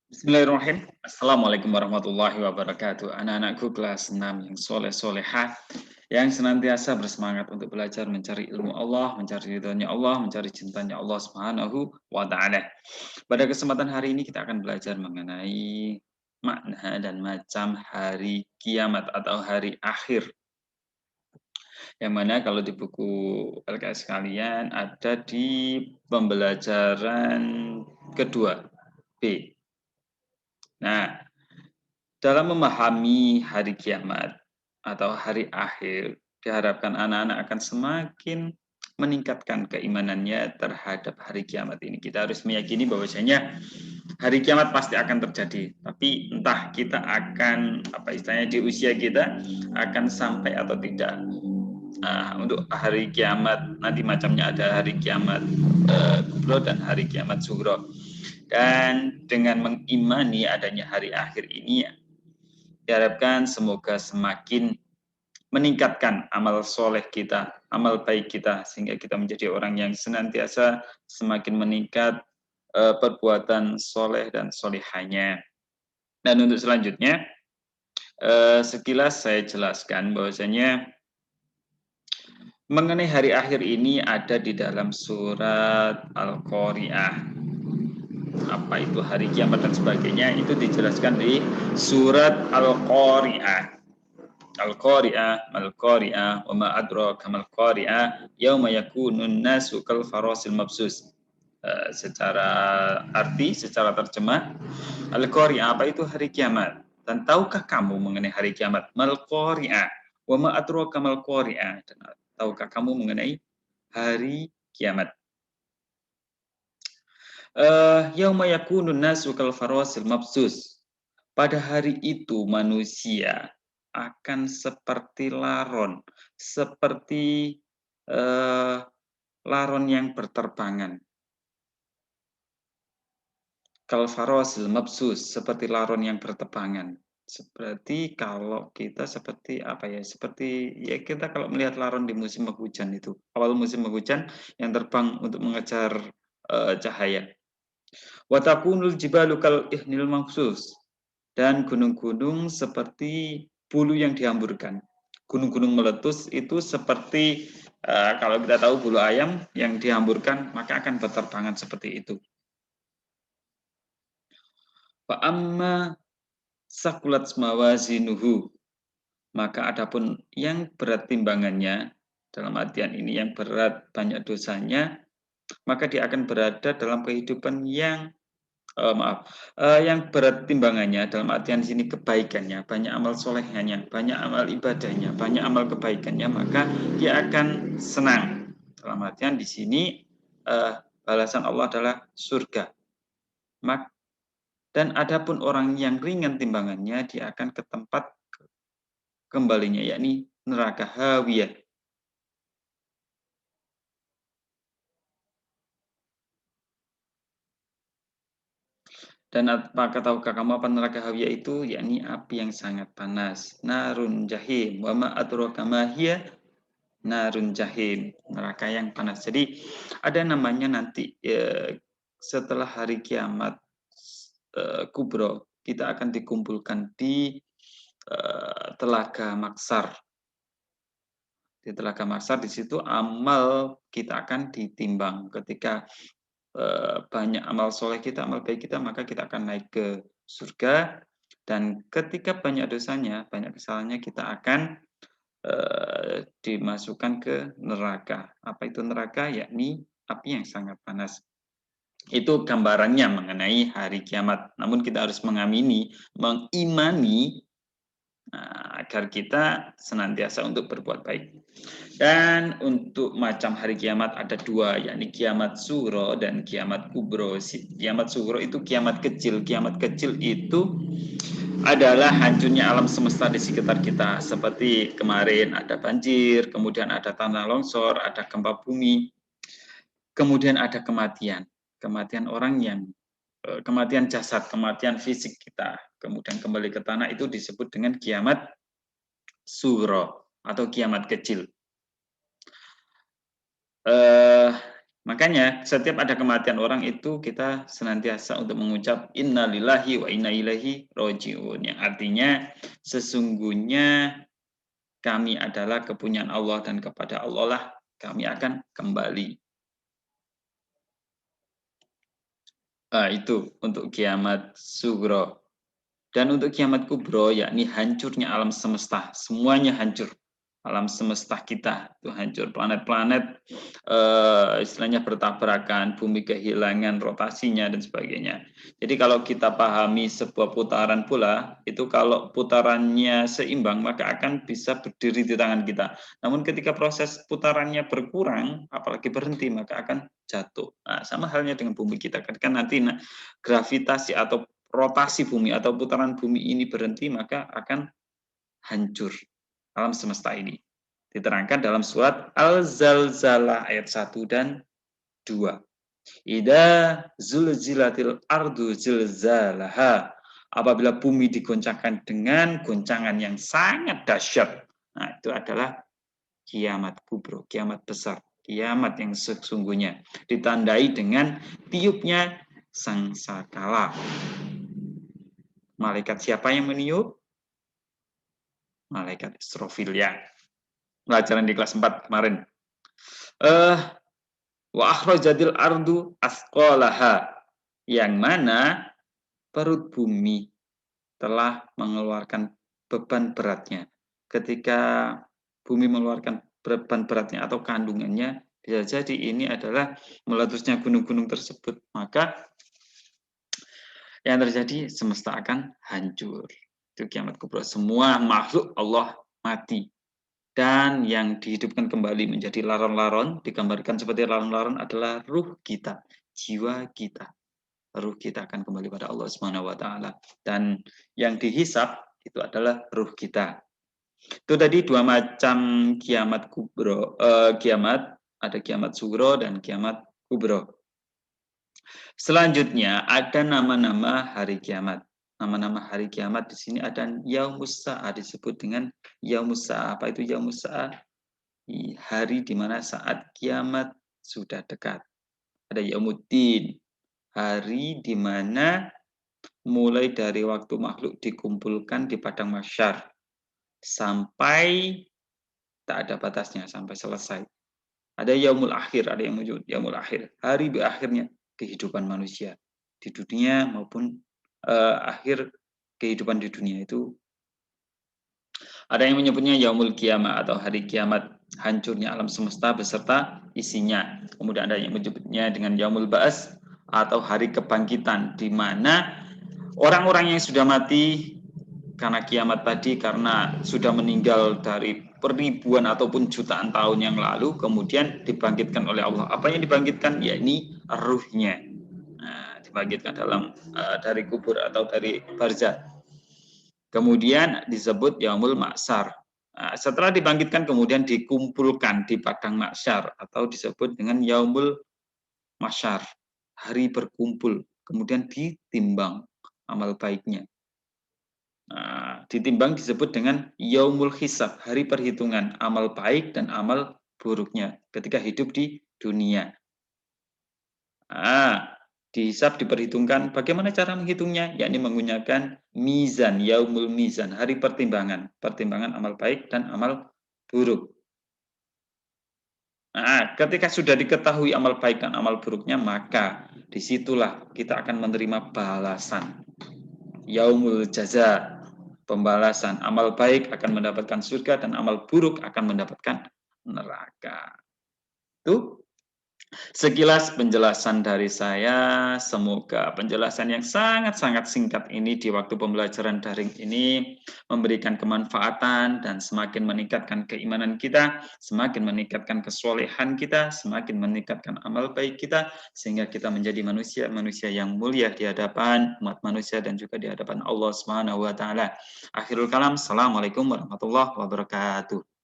Bismillahirrahmanirrahim. Assalamualaikum warahmatullahi wabarakatuh. Anak-anakku kelas 6 yang soleh-solehah, yang senantiasa bersemangat untuk belajar mencari ilmu Allah, mencari ridhonya Allah, mencari cintanya Allah Subhanahu wa Ta'ala. Pada kesempatan hari ini kita akan belajar mengenai makna dan macam hari kiamat atau hari akhir. Yang mana kalau di buku LKS kalian ada di pembelajaran kedua B. Nah, dalam memahami hari kiamat atau hari akhir, diharapkan anak-anak akan semakin meningkatkan keimanannya terhadap hari kiamat ini. Kita harus meyakini bahwasanya hari kiamat pasti akan terjadi, tapi entah kita akan di usia kita akan sampai atau tidak. Untuk hari kiamat nanti macamnya ada hari kiamat kubro dan hari kiamat sugro. Dan dengan mengimani adanya hari akhir ini, diharapkan semoga semakin meningkatkan amal soleh kita, amal baik kita, sehingga kita menjadi orang yang senantiasa semakin meningkat perbuatan soleh dan solihanya. Dan untuk selanjutnya, sekilas saya jelaskan bahwasanya mengenai hari akhir ini ada di dalam surat Al-Qari'ah. Apa itu hari kiamat dan sebagainya, itu dijelaskan di surat Al-Qari'ah. Al-Qari'ah, Mal-Qari'ah, wa ma adraka mal-Qari'ah, yauma yakunun nasu kal farasil mabsus. Secara arti, secara terjemah, Al-Qari'ah apa itu hari kiamat? Dan tahukah kamu mengenai hari kiamat? Mal-Qari'ah, wa ma adraka mal-Qari'ah. Dan tahukah kamu mengenai hari kiamat? Yauma yakunun nasu kal farasil mabsus. Pada hari itu manusia akan seperti laron, seperti laron yang berterbangan. Kal farasil mabsus, seperti laron yang berterbangan. Seperti kalau kita seperti apa ya? Seperti ya kita kalau melihat laron di musim penghujan itu, awal musim penghujan yang terbang untuk mengejar cahaya. Watakunul jibalu kal ihnil mangsus, dan gunung-gunung seperti bulu yang dihamburkan. Gunung-gunung meletus itu seperti kalau kita tahu bulu ayam yang dihamburkan, maka akan berterbangan seperti itu. Fa amma sakulat mawazinuhu, maka adapun yang berat timbangannya, dalam artian ini yang berat banyak dosanya, maka dia akan berada dalam kehidupan yang yang berat timbangannya, dalam artian di sini kebaikannya, banyak amal solehnya, banyak amal ibadahnya, banyak amal kebaikannya, maka dia akan senang. Dalam artian di sini balasan Allah adalah surga. Dan adapun orang yang ringan timbangannya, dia akan ke tempat kembalinya, yakni neraka hawiyah. Dan apakah tahukah kamu apa neraka hawiyah itu? Yakni api yang sangat panas. Narun jahim. Wa ma adraka ma hiya narun jahim. Neraka yang panas. Jadi ada namanya nanti setelah hari kiamat kubro, kita akan dikumpulkan di telaga maksar. Di telaga maksar, di situ amal kita akan ditimbang. Ketika banyak amal soleh kita, amal baik kita, maka kita akan naik ke surga. Dan ketika banyak dosanya, banyak kesalahannya, kita akan dimasukkan ke neraka. Apa itu neraka? Yakni api yang sangat panas. Itu gambarannya mengenai hari kiamat. Namun kita harus mengamini, mengimani agar kita senantiasa untuk berbuat baik. Dan untuk macam hari kiamat ada dua, yakni kiamat suro dan kiamat kubro. Kiamat suro itu kiamat kecil. Kiamat kecil itu adalah hancurnya alam semesta di sekitar kita. Seperti kemarin ada banjir, kemudian ada tanah longsor, ada gempa bumi, kemudian ada kematian. Kematian orang yang kematian jasad, kematian fisik kita, kemudian kembali ke tanah, itu disebut dengan kiamat suro atau kiamat kecil. Makanya setiap ada kematian orang itu kita senantiasa untuk mengucap inna lillahi wa inna ilaihi roji'un. Yang artinya sesungguhnya kami adalah kepunyaan Allah dan kepada Allah lah kami akan kembali. Itu untuk kiamat sugro. Dan untuk kiamat kubro, yakni hancurnya alam semesta, semuanya hancur. Alam semesta kita itu hancur, planet-planet istilahnya bertabrakan, bumi kehilangan rotasinya dan sebagainya. Jadi kalau kita pahami sebuah putaran bola, itu kalau putarannya seimbang maka akan bisa berdiri di tangan kita. Namun ketika proses putarannya berkurang, apalagi berhenti maka akan jatuh. Nah, sama halnya dengan bumi kita. Ketika nanti gravitasi atau rotasi bumi atau putaran bumi ini berhenti, maka akan hancur alam semesta ini. Diterangkan dalam surat Al-Zalzalah ayat 1 dan 2. Ida zulzilatil ardu zilzalaha. Apabila bumi digoncangkan dengan goncangan yang sangat dahsyat. Nah, itu adalah kiamat kubro, kiamat besar, kiamat yang sesungguhnya. Ditandai dengan tiupnya sangkakala. Malaikat siapa yang meniup? Malaikat Israfil ya. Pelajaran di kelas 4 kemarin. Wa akhrajatil ardu asqalaha. Yang mana perut bumi telah mengeluarkan beban beratnya. Ketika bumi mengeluarkan beban beratnya atau kandungannya, bisa jadi ini adalah meletusnya gunung-gunung tersebut. Maka yang terjadi semesta akan hancur. Itu kiamat kubra. Semua makhluk Allah mati. Dan yang dihidupkan kembali menjadi laron-laron, digambarkan seperti laron-laron adalah ruh kita, jiwa kita. Ruh kita akan kembali pada Allah Subhanahu wa taala. Dan yang dihisap itu adalah ruh kita. Itu tadi dua macam kiamat kubro, kiamat, ada kiamat sugro dan kiamat kubro. Selanjutnya ada nama-nama hari kiamat. Nama-nama hari kiamat di sini ada Yaumus Sa'ah, disebut dengan Yaumus Sa'ah. Apa itu Yaumus Sa'ah? Hari di mana saat kiamat sudah dekat. Ada Yaumuddin, hari di mana mulai dari waktu makhluk dikumpulkan di padang mahsyar sampai tak ada batasnya, sampai selesai. Ada Yaumul Akhir, ada yang menyebut Yaumul Akhir, hari berakhirnya kehidupan manusia di dunia maupun akhir kehidupan di dunia itu. Ada yang menyebutnya Yaumul Qiyamah atau hari kiamat, hancurnya alam semesta beserta isinya. Kemudian ada yang menyebutnya dengan Yaumul Ba'as atau hari kebangkitan, di mana orang-orang yang sudah mati karena kiamat tadi, karena sudah meninggal dari ribuan ataupun jutaan tahun yang lalu, kemudian dibangkitkan oleh Allah. Apa yang dibangkitkan? Yakni ruhnya. Nah, dibangkitkan dari kubur atau dari barzah. Kemudian disebut Yaumul Ma'syar. Nah, setelah dibangkitkan kemudian dikumpulkan di padang Ma'syar atau disebut dengan Yaumul Masyar, hari berkumpul, kemudian ditimbang amal baiknya. Nah, ditimbang disebut dengan Yaumul Hisab, hari perhitungan amal baik dan amal buruknya ketika hidup di dunia. Dihisab, diperhitungkan. Bagaimana cara menghitungnya? Yakni menggunakan mizan, yaumul mizan, hari pertimbangan. Pertimbangan amal baik dan amal buruk. Ketika sudah diketahui amal baik dan amal buruknya, maka disitulah kita akan menerima balasan. Yaumul jaza, pembalasan. Amal baik akan mendapatkan surga dan amal buruk akan mendapatkan neraka. Itu sekilas penjelasan dari saya. Semoga penjelasan yang sangat-sangat singkat ini di waktu pembelajaran daring ini memberikan kemanfaatan dan semakin meningkatkan keimanan kita, semakin meningkatkan kesolehan kita, semakin meningkatkan amal baik kita, sehingga kita menjadi manusia-manusia yang mulia di hadapan umat manusia dan juga di hadapan Allah Subhanahu wa taala. Akhirul kalam, assalamualaikum warahmatullahi wabarakatuh.